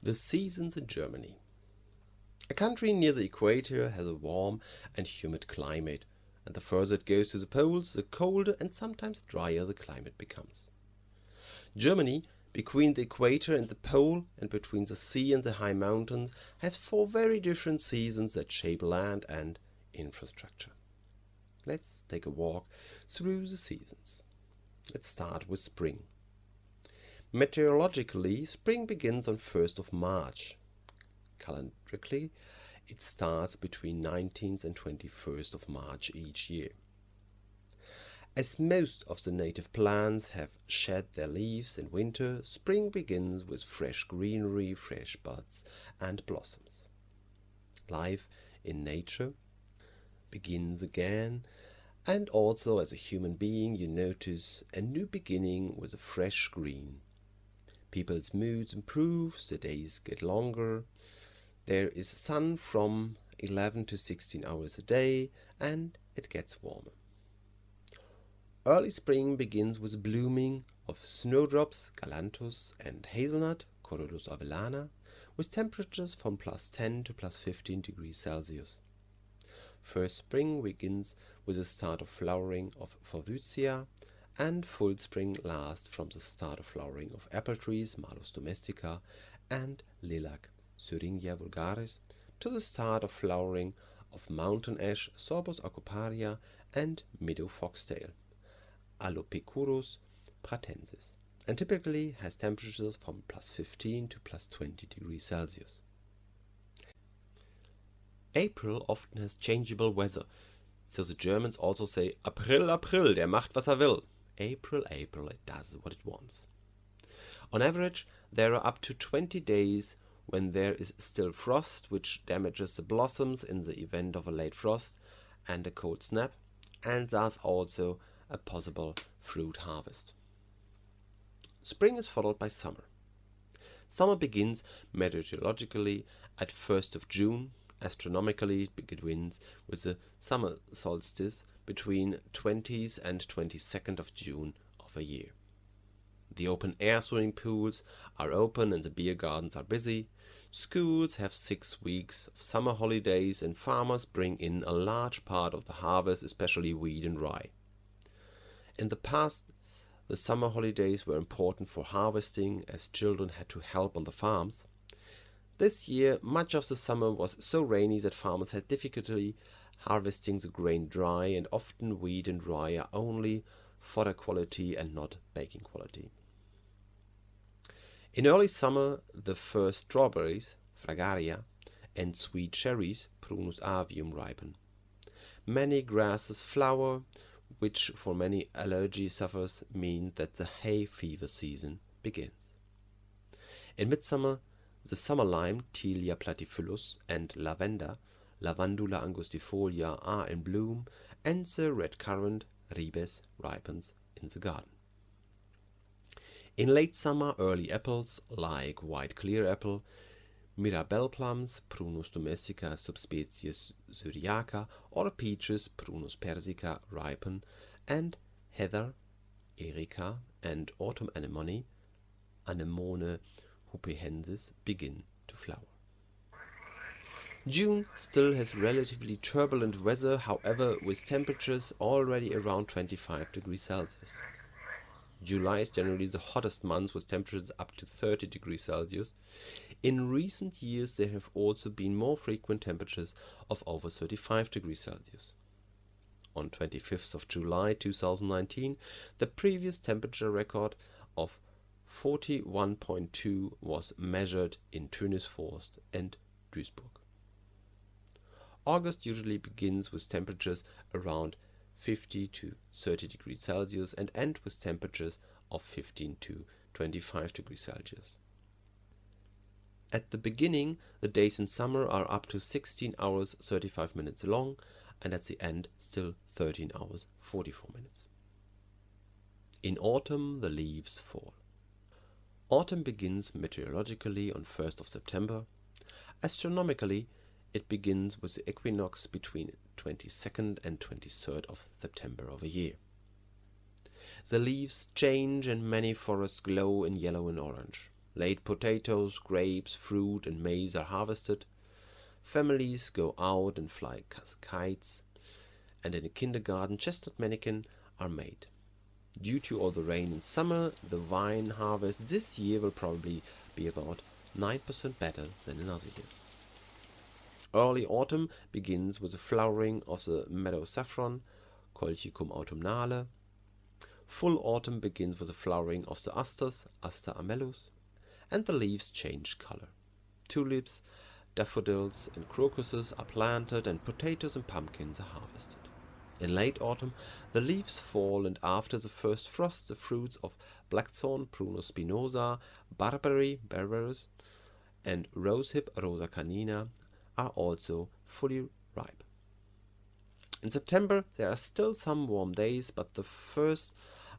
The seasons in Germany. A country near the equator has a warm and humid climate, and the further it goes to the poles, the colder and sometimes drier the climate becomes. Germany, between the equator and the pole, and between the sea and the high mountains, has four very different seasons that shape land and infrastructure. Let's take a walk through the seasons. Let's start with spring. Meteorologically, spring begins on 1st of March. Calendarically, it starts between 19th and 21st of March each year. As most of the native plants have shed their leaves in winter, spring begins with fresh greenery, fresh buds and blossoms. Life in nature begins again, and also as a human being you notice a new beginning with a fresh green. People's moods improve, the days get longer, there is sun from 11 to 16 hours a day, and it gets warmer. Early spring begins with blooming of snowdrops, galanthus, and hazelnut, Corylus avellana, with temperatures from +10 to +15 degrees Celsius. First spring begins with the start of flowering of forsythia, and full spring lasts from the start of flowering of apple trees, Malus domestica, and lilac, Syringia vulgaris, to the start of flowering of mountain ash, Sorbus acoparia, and meadow foxtail, Alopecorus pratensis, and typically has temperatures from +15 to +20 degrees Celsius. April often has changeable weather, so the Germans also say April, April, der macht was er will. April, April, it does what it wants. On average, there are up to 20 days when there is still frost, which damages the blossoms in the event of a late frost and a cold snap, and thus also a possible fruit harvest. Spring is followed by summer. Summer begins meteorologically at 1st of June. Astronomically, it begins with the summer solstice between 20th and 22nd of June of a year. The open-air swimming pools are open and the beer gardens are busy. Schools have 6 weeks of summer holidays, and farmers bring in a large part of the harvest, especially wheat and rye. In the past, the summer holidays were important for harvesting, as children had to help on the farms. This year, much of the summer was so rainy that farmers had difficulty harvesting the grain dry, and often wheat and rye are only fodder quality and not baking quality. In early summer, the first strawberries, Fragaria, and sweet cherries, Prunus avium, ripen. Many grasses flower, which for many allergy sufferers mean that the hay fever season begins. In midsummer, the summer lime, Tilia platyphilus, and lavender, Lavandula angustifolia, are in bloom, and the red currant, Ribes, ripens in the garden. In late summer, early apples, like white clear apple, Mirabelle plums, Prunus domestica subspecies syriaca, or peaches, Prunus persica, ripen, and heather, erica, and autumn anemone, Anemone hupehensis, begin to flower. June still has relatively turbulent weather, however, with temperatures already around 25 degrees Celsius. July is generally the hottest month, with temperatures up to 30 degrees Celsius. In recent years, there have also been more frequent temperatures of over 35 degrees Celsius. On 25th of July 2019, the previous temperature record of 41.2 was measured in Tönisforst and Duisburg. August usually begins with temperatures around 50 to 30 degrees Celsius and end with temperatures of 15 to 25 degrees Celsius. At the beginning, the days in summer are up to 16 hours 35 minutes long, and at the end still 13 hours 44 minutes. In autumn, the leaves fall. Autumn begins meteorologically on 1st of September. Astronomically, it begins with the equinox between 22nd and 23rd of September of a year. The leaves change and many forests glow in yellow and orange. Late potatoes, grapes, fruit, and maize are harvested. Families go out and fly kites, and in a kindergarten, chestnut mannequin are made. Due to all the rain in summer, the wine harvest this year will probably be about 9% better than in other years. Early autumn begins with the flowering of the meadow saffron, Colchicum autumnale. Full autumn begins with the flowering of the asters, Aster amellus, and the leaves change color. Tulips, daffodils, and crocuses are planted, and potatoes and pumpkins are harvested. In late autumn, the leaves fall, and after the first frost, the fruits of blackthorn, Prunus spinosa, barberry, berberis, and rosehip, Rosa canina, are also fully ripe. In September, there are still some warm days, but the first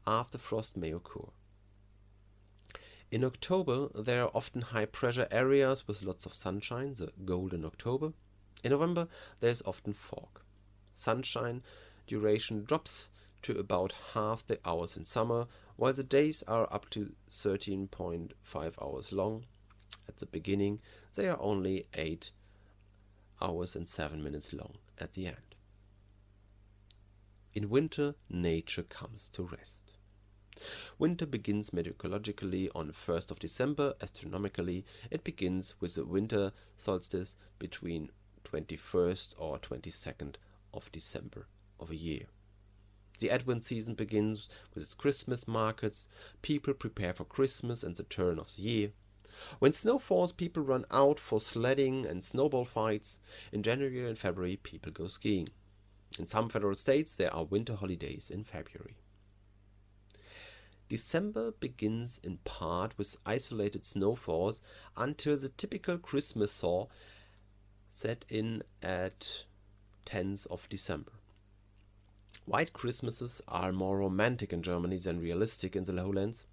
after frost may occur. In October, there are often high-pressure areas with lots of sunshine, the golden October. In November, there is often fog. Sunshine duration drops to about half the hours in summer, while the days are up to 13.5 hours long. At the beginning, they are only 8 hours and 7 minutes long at the end. In winter, nature comes to rest. Winter begins meteorologically on 1st of December. Astronomically, it begins with the winter solstice between 21st or 22nd of December of a year. The Advent season begins with its Christmas markets. People prepare for Christmas and the turn of the year. When snow falls, people run out for sledding and snowball fights. In January and February, people go skiing. In some federal states, there are winter holidays in February. December begins in part with isolated snowfalls until the typical Christmas thaw set in at 10th of December. White Christmases are more romantic in Germany than realistic in the lowlands.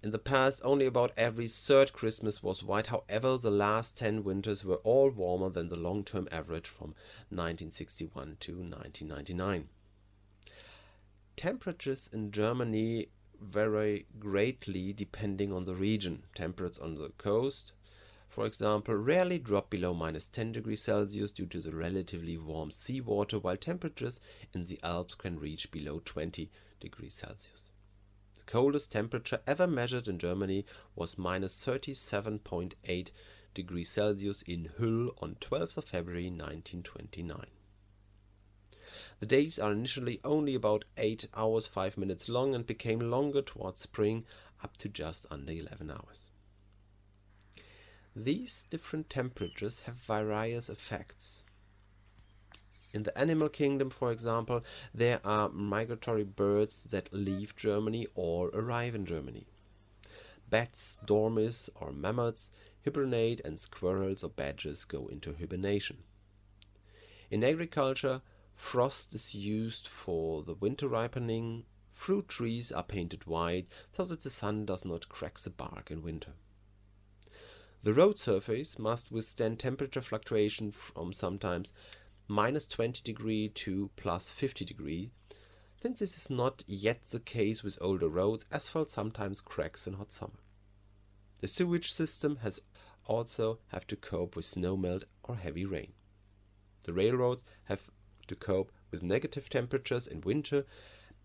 In the past, only about every third Christmas was white. However, the last 10 winters were all warmer than the long-term average from 1961 to 1999. Temperatures in Germany vary greatly depending on the region. Temperatures on the coast, for example, rarely drop below -10 degrees Celsius due to the relatively warm seawater, while temperatures in the Alps can reach below 20 degrees Celsius. The coldest temperature ever measured in Germany was -37.8 degrees Celsius in Hüll on 12th of February 1929. The days are initially only about 8 hours 5 minutes long and became longer towards spring, up to just under 11 hours. These different temperatures have various effects. In the animal kingdom, for example, there are migratory birds that leave Germany or arrive in Germany. Bats, dormice or mammoths hibernate, and squirrels or badgers go into hibernation. In agriculture, frost is used for the winter ripening. Fruit trees are painted white so that the sun does not crack the bark in winter. The road surface must withstand temperature fluctuation from sometimes -20 degree to +50 degree. Since this is not yet the case with older roads, asphalt sometimes cracks in hot summer. The sewage system has also have to cope with snowmelt or heavy rain. The railroads have to cope with negative temperatures in winter,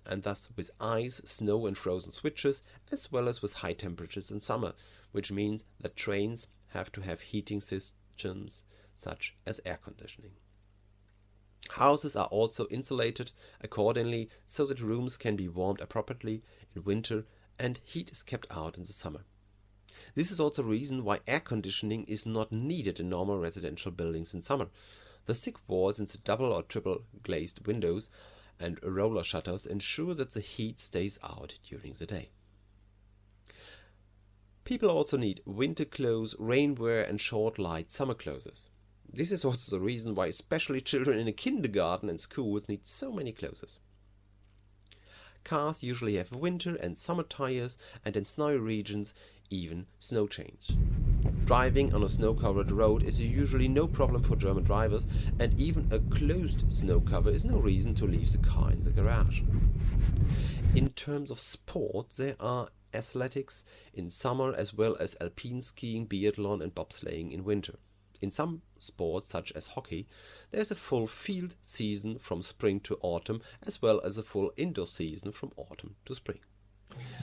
and thus with ice, snow and frozen switches, as well as with high temperatures in summer, which means that trains have to have heating systems such as air conditioning. Houses are also insulated accordingly so that rooms can be warmed appropriately in winter and heat is kept out in the summer. This is also the reason why air conditioning is not needed in normal residential buildings in summer. The thick walls and the double or triple glazed windows and roller shutters ensure that the heat stays out during the day. People also need winter clothes, rainwear and short light summer clothes. This is also the reason why especially children in a kindergarten and schools need so many clothes. Cars usually have winter and summer tires, and in snowy regions even snow chains. Driving on a snow-covered road is usually no problem for German drivers, and even a closed snow cover is no reason to leave the car in the garage. In terms of sport, there are athletics in summer, as well as alpine skiing, biathlon, and bobsleighing in winter. In some sports, such as hockey, there's a full field season from spring to autumn, as well as a full indoor season from autumn to spring.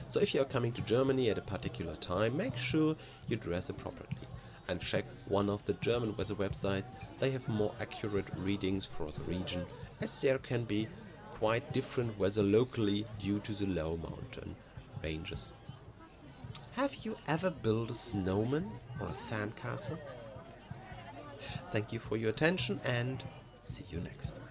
So if you are coming to Germany at a particular time, make sure you dress appropriately and check one of the German weather websites. They have more accurate readings for the region, as there can be quite different weather locally due to the low mountain ranges. Have you ever built a snowman or a sandcastle? Thank you for your attention and see you next time.